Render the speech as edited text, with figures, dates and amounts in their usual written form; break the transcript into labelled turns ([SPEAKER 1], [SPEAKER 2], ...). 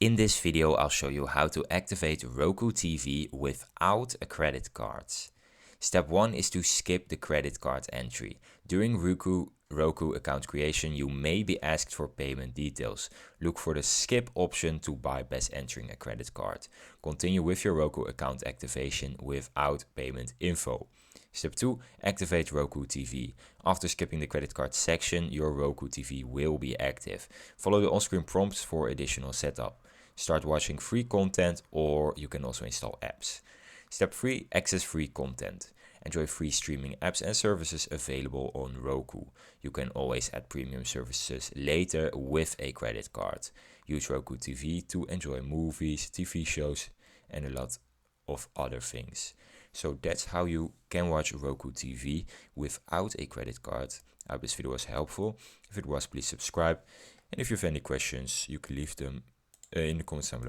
[SPEAKER 1] In this video, I'll show you how to activate Roku TV without a credit card. Step 1 is to skip the credit card entry. During Roku account creation, you may be asked for payment details. Look for the skip option to bypass entering a credit card. Continue with your Roku account activation without payment info. Step 2, activate Roku TV. After skipping the credit card section, your Roku TV will be active. Follow the on-screen prompts for additional setup. Start watching free content, or you can also install apps. Step 3, access free content. Enjoy free streaming apps and services available on Roku. You can always add premium services later with a credit card. Use Roku TV to enjoy movies, TV shows, and a lot of other things. So that's how you can watch Roku TV without a credit card. I hope this video was helpful. If it was, please subscribe. And if you have any questions, you can leave them in the comments down below.